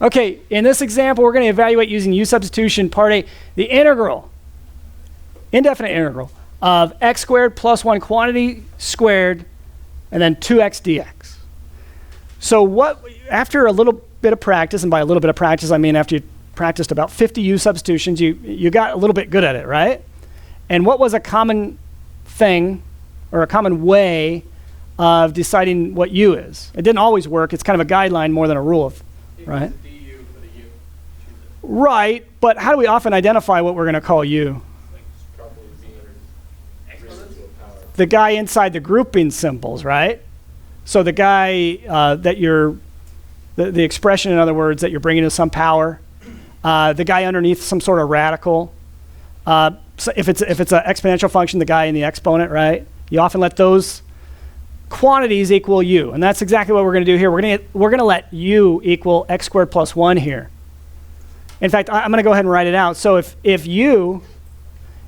Okay, in this example, we're going to evaluate using u substitution part A, the integral, indefinite integral, of x squared plus 1 quantity squared, and then 2x dx. So after a little bit of practice, and by a little bit of practice, I mean after you practiced about 50 u substitutions, you got a little bit good at it, right? And what was a common thing, or a common way of deciding what u is? It didn't always work. It's kind of a guideline more than a rule, right? Right, but how do we often identify what we're going to call u? The guy inside the grouping symbols, right? So the guy that you're, the expression, in other words, that you're bringing to some power, the guy underneath some sort of radical. So if it's an exponential function, the guy in the exponent, right? You often let those quantities equal u, and that's exactly what we're going to do here. We're going to let u equal x squared plus 1 here. In fact, I'm going to go ahead and write it out. So if u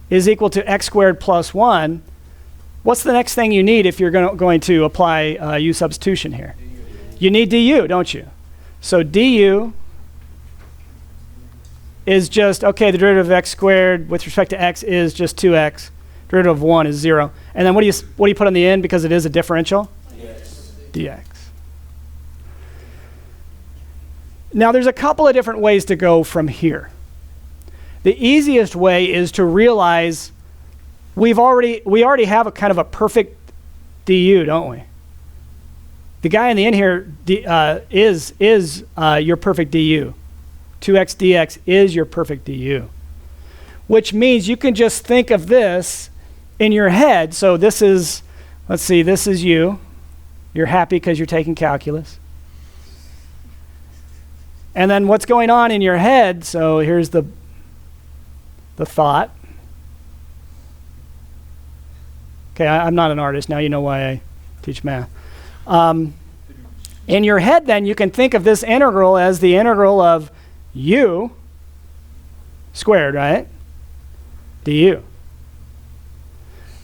is equal to x squared plus 1, what's the next thing you need if you're going to apply u substitution here? You need du, don't you? So du is just, okay, the derivative of x squared with respect to x is just 2x. Derivative of 1 is 0. And then what do you put on the end because it is a differential? Dx. Now there's a couple of different ways to go from here. The easiest way is to realize we already have a kind of a perfect du, don't we? The guy in the end here is your perfect du. 2x dx is your perfect du, which means you can just think of this in your head. So this is, let's see, this is you. You're happy because you're taking calculus. And then what's going on in your head, so here's the thought. Okay, I'm not an artist. Now you know why I teach math. In your head, then, you can think of this integral as the integral of u squared, right? du.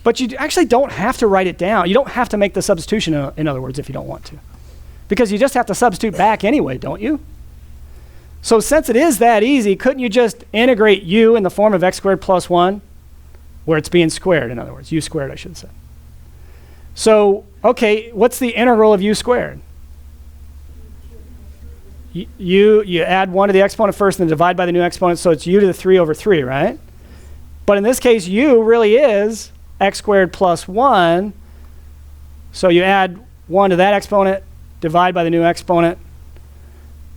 But you actually don't have to write it down. You don't have to make the substitution, in other words, if you don't want to. Because you just have to substitute back anyway, don't you? So since it is that easy, couldn't you just integrate u in the form of x squared plus 1, where it's being squared, in other words, u squared, I should say. So, okay, what's the integral of u squared? You add 1 to the exponent first and then divide by the new exponent, so it's u to the 3 over 3, right? But in this case, u really is x squared plus 1. So you add 1 to that exponent, divide by the new exponent,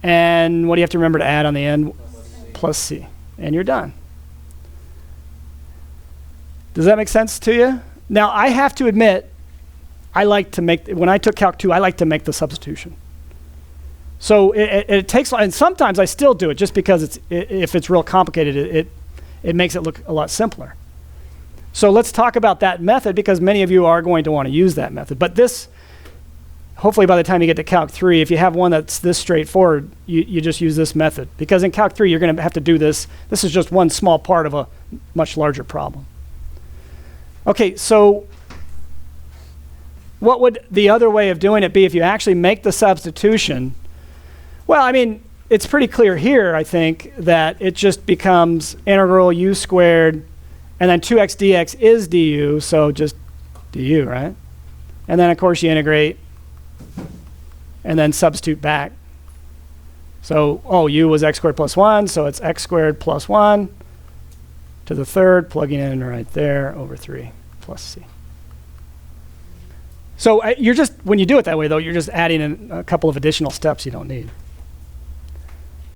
and what do you have to remember to add on the end? Plus c. And you're done. Does that make sense to you? Now, I have to admit, when I took Calc 2, I like to make the substitution. So it takes, and sometimes I still do it just because if it's real complicated, it makes it look a lot simpler. So let's talk about that method because many of you are going to want to use that method. But this, hopefully by the time you get to Calc 3, if you have one that's this straightforward, you just use this method. Because in Calc 3, you're going to have to do this. This is just one small part of a much larger problem. Okay, so what would the other way of doing it be if you actually make the substitution? Well, I mean, it's pretty clear here, I think, that it just becomes integral u squared, and then 2x dx is du, so just du, right? And then, of course, you integrate, and then substitute back. So, u was x squared plus 1, so it's x squared plus 1 to the third, plugging in right there, over 3 plus c. So you're just, when you do it that way, though, you're just adding in a couple of additional steps you don't need.